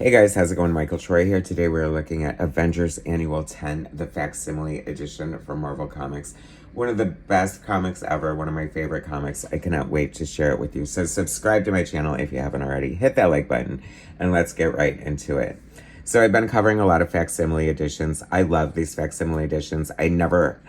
Hey guys, how's it going? Michael Troy here. Today we're looking at Avengers Annual 10, the Facsimile edition from Marvel Comics. One of the best comics ever, one of my favorite comics. I cannot wait to share it with you. So subscribe to my channel if you haven't already. Hit that like button and let's get right into it. So I've been covering a lot of Facsimile editions. I love these Facsimile editions. I never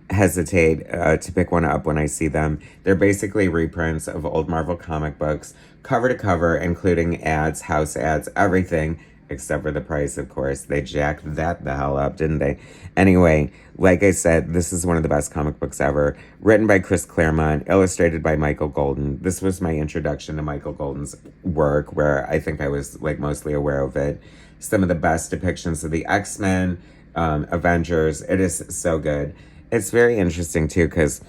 hesitate to pick one up when I see them. They're basically reprints of old Marvel comic books, cover to cover, including ads, house ads, everything, except for the price, of course. They jacked that the hell up, didn't they? Anyway, like I said, this is one of the best comic books ever. Written by Chris Claremont, illustrated by Michael Golden. This was my introduction to Michael Golden's work, where I think I was like mostly aware of it. Some of the best depictions of the X-Men, Avengers. It is so good. It's very interesting, too, because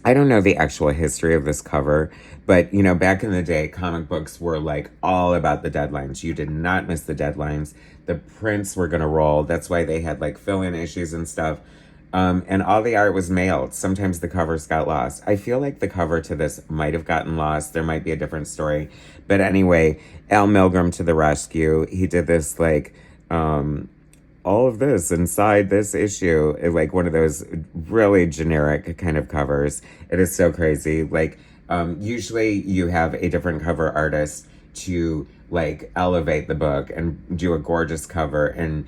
I don't know the actual history of this cover, but, you know, back in the day, comic books were, like, all about the deadlines. You did not miss the deadlines. The prints were going to roll. That's why they had, like, fill-in issues and stuff. And all the art was mailed. Sometimes the covers got lost. I feel like the cover to this might have gotten lost. There might be a different story. But anyway, Al Milgrom to the rescue. He did this, like, all of this inside this issue, like one of those really generic kind of covers. It is so crazy. Like, usually you have a different cover artist to like elevate the book and do a gorgeous cover and,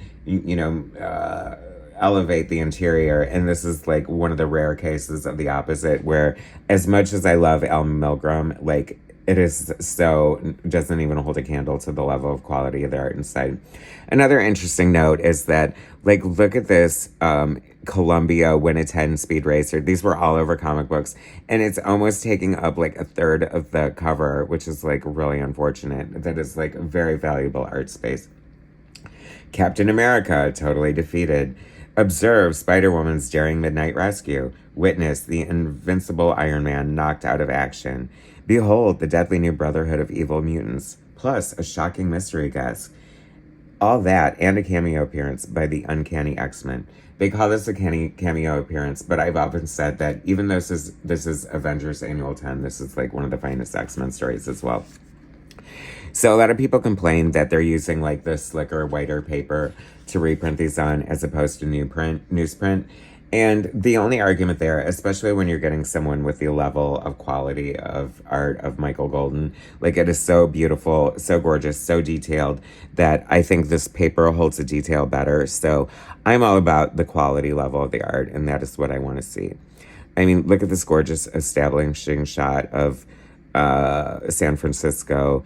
elevate the interior. And this is like one of the rare cases of the opposite, where as much as I love Al Milgrom, like, it is so, doesn't even hold a candle to the level of quality of the art inside. Another interesting note is that, like, look at this Columbia Win a 10 Speed Racer. These were all over comic books, and it's almost taking up like a third of the cover, which is like really unfortunate. That is like very valuable art space. Captain America, totally defeated. Observe Spider-Woman's daring midnight rescue. Witness the invincible Iron Man knocked out of action. Behold the deadly new brotherhood of evil mutants, plus a shocking mystery guest. All that and a cameo appearance by the Uncanny X-Men. They call this a cameo appearance, but I've often said that even though this is Avengers Annual 10, this is like one of the finest X-Men stories as well. So a lot of people complain that they're using like the slicker, whiter paper to reprint these on as opposed to newsprint. And the only argument there, especially when you're getting someone with the level of quality of art of Michael Golden, like, it is so beautiful, so gorgeous, so detailed, that I think this paper holds the detail better. So I'm all about the quality level of the art, and that is what I want to see. I mean, look at this gorgeous establishing shot of San Francisco,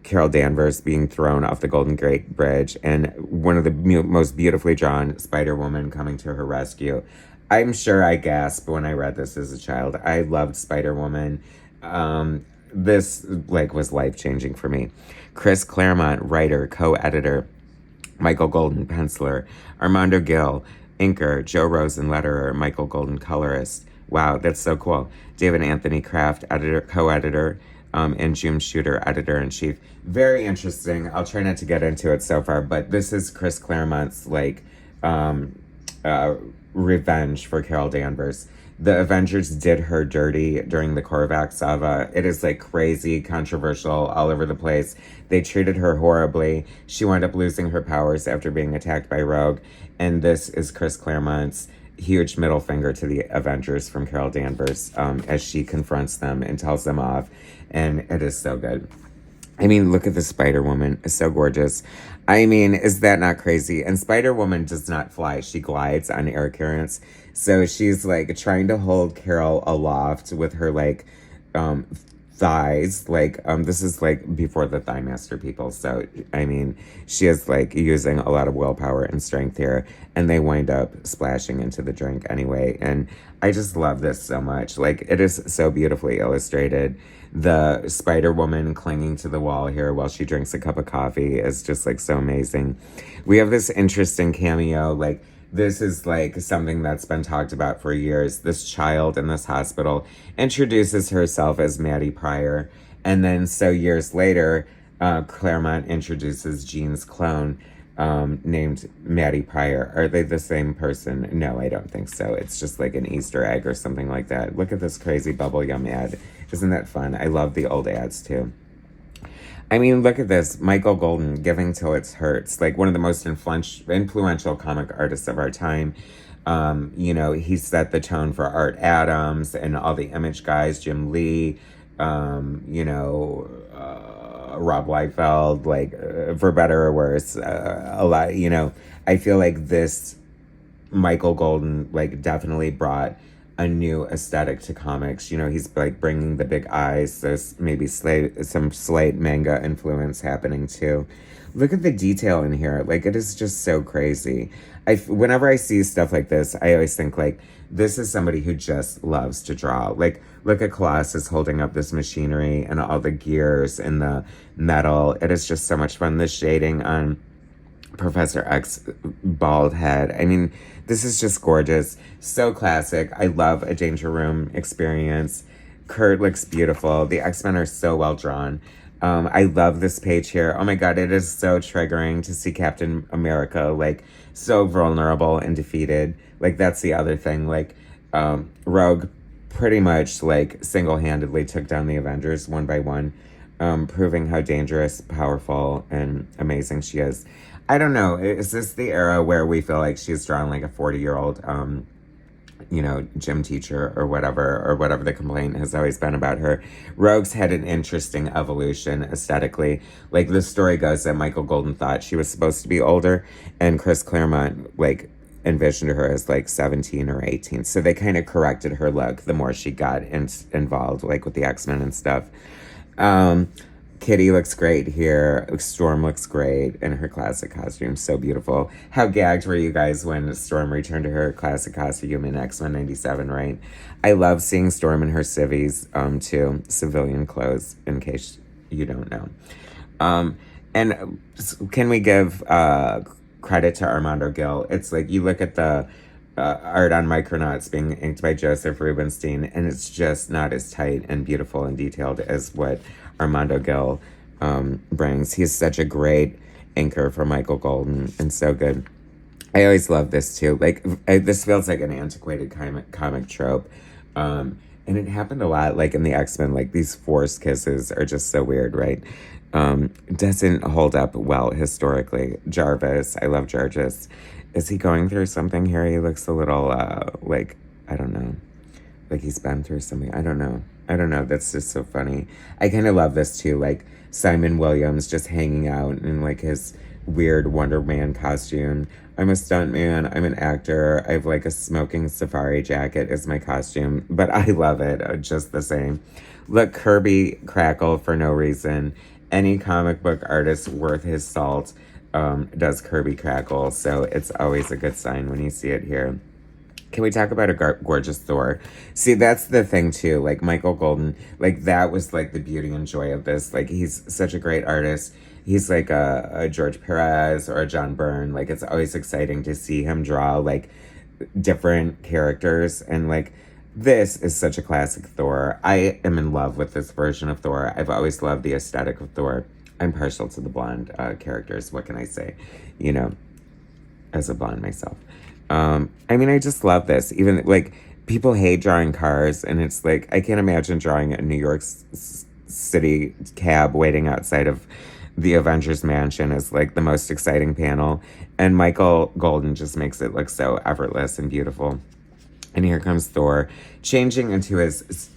Carol Danvers being thrown off the Golden Gate Bridge, and one of the most beautifully drawn Spider-Woman coming to her rescue. I'm sure I gasped when I read this as a child. I loved Spider-Woman. This like was life-changing for me. Chris Claremont, writer, co-editor. Michael Golden, penciler. Armando Gill, inker. Joe Rosen, letterer. Michael Golden, colorist. Wow, that's so cool. David Anthony Kraft, editor, co-editor. And Jim Shooter, editor-in-chief. Very interesting. I'll try not to get into it so far, but this is Chris Claremont's, like, revenge for Carol Danvers. The Avengers did her dirty during the Korvac saga. It is, like, crazy, controversial, all over the place. They treated her horribly. She wound up losing her powers after being attacked by Rogue, and this is Chris Claremont's huge middle finger to the Avengers from Carol Danvers as she confronts them and tells them off. And it is so good. I mean, look at the Spider-Woman. It's so gorgeous. I mean, is that not crazy? And Spider-Woman does not fly. She glides on air currents. So she's, like, trying to hold Carol aloft with her, like, thighs. Like, this is, like, before the Thigh Master people. So, I mean, she is, like, using a lot of willpower and strength here. And they wind up splashing into the drink anyway. And I just love this so much. Like, it is so beautifully illustrated. The Spider-Woman clinging to the wall here while she drinks a cup of coffee is just, like, so amazing. We have this interesting cameo. Like, this is, like, something that's been talked about for years. This child in this hospital introduces herself as Maddie Pryor. And then, so years later, Claremont introduces Jean's clone, named Maddie Pryor. Are they the same person? No, I don't think so. It's just like an Easter egg or something like that. Look at this crazy bubblegum ad. Isn't that fun? I love the old ads too. I mean, look at this. Michael Golden, Giving Till It Hurts, like one of the most influential comic artists of our time. You know, he set the tone for Art Adams and all the Image guys, Jim Lee, you know, Rob Liefeld, like, for better or worse, a lot, you know, I feel like this Michael Golden, like, definitely brought a new aesthetic to comics. You know, he's like bringing the big eyes. There's maybe some slight manga influence happening too. Look at the detail in here. Like, it is just so crazy. Whenever I see stuff like this, I always think like, this is somebody who just loves to draw. Like, look at Colossus holding up this machinery and all the gears and the metal. It is just so much fun. The shading on Professor X's bald head. I mean, this is just gorgeous. So classic. I love a Danger Room experience. Kurt looks beautiful. The X-Men are so well drawn. I love this page here. Oh my God, it is so triggering to see Captain America, like, so vulnerable and defeated. Like, that's the other thing. Like, Rogue pretty much, like, single-handedly took down the Avengers one by one, proving how dangerous, powerful, and amazing she is. I don't know. Is this the era where we feel like she's drawn like a 40-year-old, you know, gym teacher or whatever the complaint has always been about her? Rogue's had an interesting evolution aesthetically. Like, the story goes that Michael Golden thought she was supposed to be older, and Chris Claremont, like, envisioned her as like 17 or 18. So they kind of corrected her look the more she got involved, like with the X-Men and stuff. Kitty looks great here. Storm looks great in her classic costume. So beautiful. How gagged were you guys when Storm returned to her classic costume in X-Men 97, right? I love seeing Storm in her civvies, too. Civilian clothes, in case you don't know. And can we give credit to Armando Gil? It's like, you look at the art on Micronauts being inked by Joseph Rubinstein, and it's just not as tight and beautiful and detailed as what Armando Gil brings. He's such a great anchor for Michael Golden and so good. I always love this too. Like, this feels like an antiquated comic trope. And it happened a lot, like in the X-Men, like these forced kisses are just so weird, right? Doesn't hold up well historically. Jarvis, I love Jarvis. Is he going through something here? He looks a little, like, I don't know. Like he's been through something. I don't know. That's just so funny. I kind of love this too. Like Simon Williams just hanging out in like his weird Wonder Man costume. I'm a stuntman. I'm an actor. I have like a smoking safari jacket as my costume, but I love it just the same. Look, Kirby crackle for no reason. Any comic book artist worth his salt does Kirby crackle, so it's always a good sign when you see it here. Can we talk about a gorgeous Thor? See, that's the thing too. Like Michael Golden, like that was like the beauty and joy of this. Like he's such a great artist. He's like a George Perez or a John Byrne. Like it's always exciting to see him draw like different characters. And like this is such a classic Thor. I am in love with this version of Thor. I've always loved the aesthetic of Thor. I'm partial to the blonde characters. What can I say? You know, as a blonde myself. I mean, I just love this. Even like people hate drawing cars, and it's like I can't imagine drawing a New York City cab waiting outside of the Avengers mansion is like the most exciting panel. And Michael Golden just makes it look so effortless and beautiful. And here comes Thor, changing into his,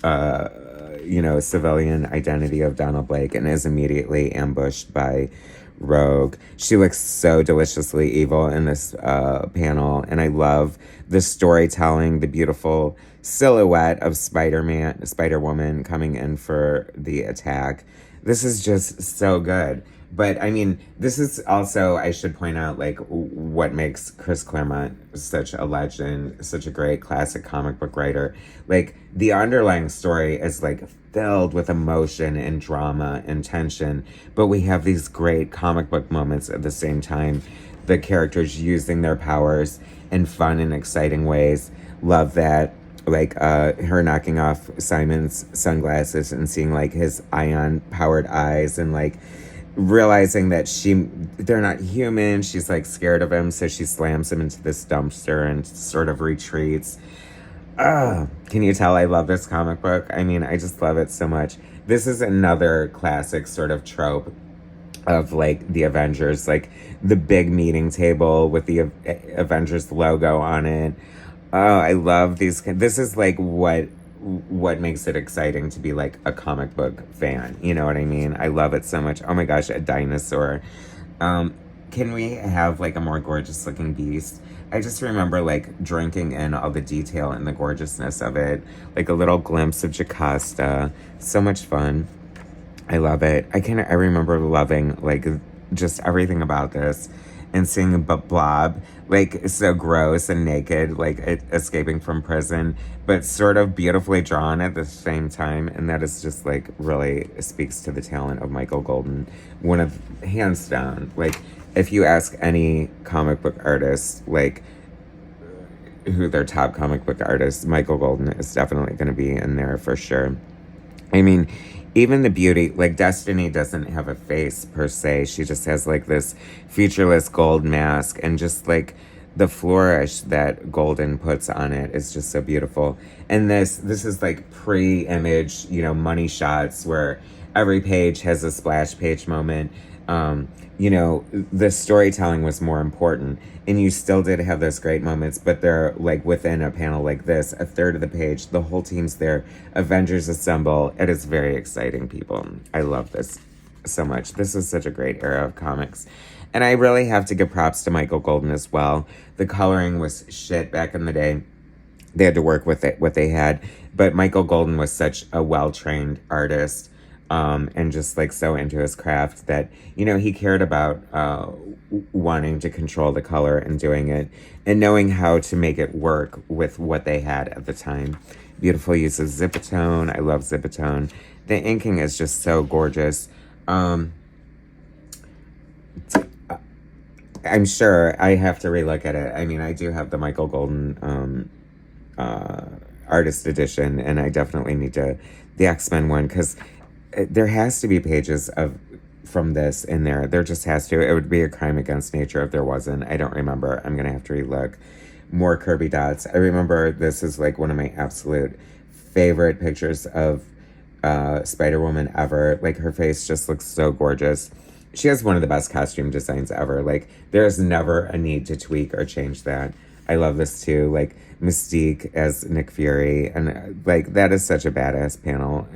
you know, civilian identity of Donald Blake, and is immediately ambushed by Rogue. She looks so deliciously evil in this panel, and I love the storytelling, the beautiful silhouette of Spider-Woman coming in for the attack. This is just so good. But I mean, this is also, I should point out, like what makes Chris Claremont such a legend, such a great classic comic book writer. Like the underlying story is like filled with emotion and drama and tension, but we have these great comic book moments at the same time. The characters using their powers in fun and exciting ways. Love that. Like her knocking off Simon's sunglasses and seeing like his ion powered eyes, and like realizing that they're not human. She's like scared of him, so she slams him into this dumpster and sort of retreats. Can you tell I love this comic book? I mean, I just love it so much. this is another classic sort of trope of like the Avengers, like the big meeting table with the Avengers logo on it. Oh, I love these. This is like what makes it exciting to be like a comic book fan. You know what I mean? I love it so much. Oh my gosh, a dinosaur. Can we have like a more gorgeous looking beast? I just remember like drinking in all the detail and the gorgeousness of it. Like a little glimpse of Jocasta. So much fun. I love it. I remember loving like just everything about this, and seeing Blob like so gross and naked, like escaping from prison, but sort of beautifully drawn at the same time. And that is just like really speaks to the talent of Michael Golden. One of, hands down, like if you ask any comic book artist, like who their top comic book artist, Michael Golden is definitely going to be in there for sure. I mean, even the beauty, like Destiny doesn't have a face per se. She just has like this featureless gold mask, and just like the flourish that Golden puts on it is just so beautiful. And this is like pre-image, you know, money shots where every page has a splash page moment. You know, the storytelling was more important, and you still did have those great moments, but they're like within a panel like this, a third of the page, the whole team's there, Avengers assemble. It is very exciting, people. I love this so much. This is such a great era of comics. And I really have to give props to Michael Golden as well. The coloring was shit back in the day. They had to work with it, what they had. But Michael Golden was such a well-trained artist, and just like so into his craft that, you know, he cared about wanting to control the color and doing it and knowing how to make it work with what they had at the time. Beautiful use of Zipatone. I love Zipatone. The inking is just so gorgeous. I'm sure I have to relook at it. I mean, I do have the Michael Golden artist edition, and I definitely need to, the X-Men one, because there has to be pages from this in there. There just has to. It would be a crime against nature if there wasn't. I don't remember. I'm going to have to relook. More Kirby dots. I remember this is like one of my absolute favorite pictures of Spider-Woman ever. Like, her face just looks so gorgeous. She has one of the best costume designs ever. Like, there's never a need to tweak or change that. I love this too. Like, Mystique as Nick Fury. And like, that is such a badass panel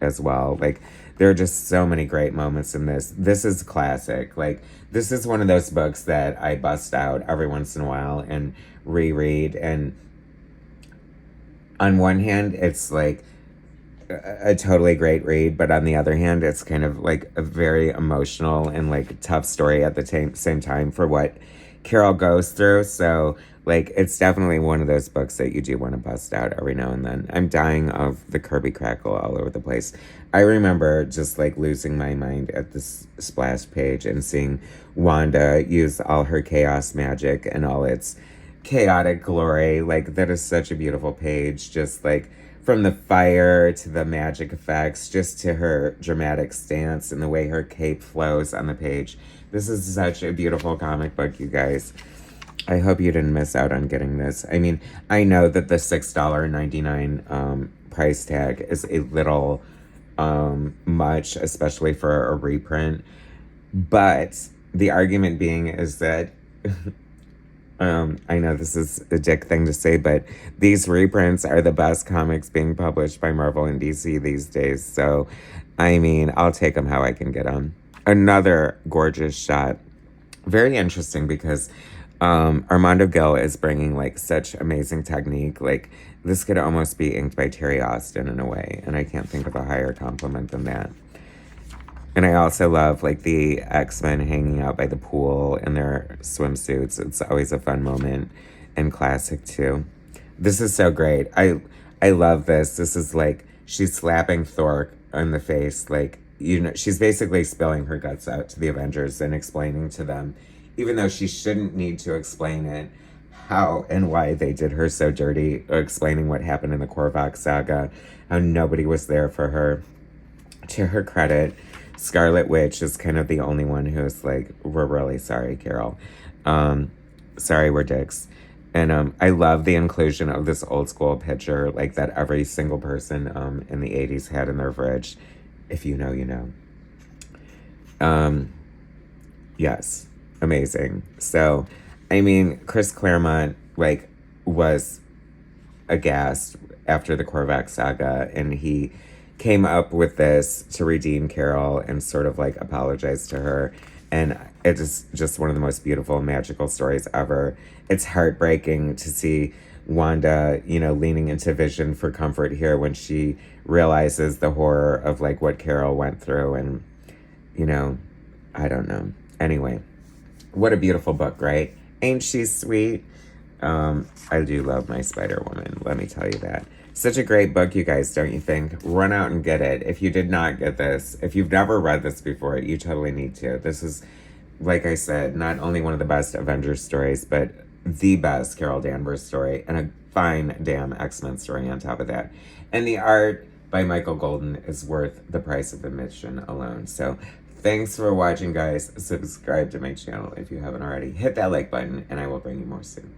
as well. Like, there are just so many great moments in this. This is classic. Like, this is one of those books that I bust out every once in a while and reread. And on one hand, it's like a totally great read, but on the other hand, it's kind of like a very emotional and like tough story at the same time for what Carol goes through. So like, it's definitely one of those books that you do want to bust out every now and then. I'm dying of the Kirby crackle all over the place. I remember just like losing my mind at this splash page and seeing Wanda use all her chaos magic and all its chaotic glory. Like, that is such a beautiful page. Just like from the fire to the magic effects, just to her dramatic stance and the way her cape flows on the page. This is such a beautiful comic book, you guys. I hope you didn't miss out on getting this. I mean, I know that the $6.99 price tag is a little much, especially for a reprint. But the argument being is that, I know this is a dick thing to say, but these reprints are the best comics being published by Marvel and DC these days. So, I mean, I'll take them how I can get them. Another gorgeous shot. Very interesting because Armando Gill is bringing like such amazing technique. Like, this could almost be inked by Terry Austin in a way, and I can't think of a higher compliment than that. And I also love like the X-Men hanging out by the pool in their swimsuits. It's always a fun moment, and classic too. This is so great. I love this. This is like, she's slapping Thor in the face. Like, you know, she's basically spilling her guts out to the Avengers and explaining to them, even though she shouldn't need to explain it, how and why they did her so dirty, or explaining what happened in the Korvac saga, how nobody was there for her. To her credit, Scarlet Witch is kind of the only one who's like, we're really sorry, Carol. Sorry, we're dicks. And I love the inclusion of this old school picture, like that every single person in the 80s had in their fridge. If you know, you know. Yes, amazing. So, I mean, Chris Claremont, like, was aghast after the Korvac saga, and he came up with this to redeem Carol and sort of like apologize to her. And it is just one of the most beautiful, magical stories ever. It's heartbreaking to see Wanda, you know, leaning into Vision for comfort here when she realizes the horror of like what Carol went through. And, you know, I don't know. Anyway, what a beautiful book, right? Ain't she sweet? I do love my Spider-Woman, let me tell you that. Such a great book, you guys, don't you think? Run out and get it. If you did not get this, if you've never read this before, you totally need to. This is, like I said, not only one of the best Avengers stories, but the best Carol Danvers story, and a fine damn X-Men story on top of that. And the art by Michael Golden is worth the price of admission alone. So thanks for watching, guys. Subscribe to my channel if you haven't already. Hit that like button, and I will bring you more soon.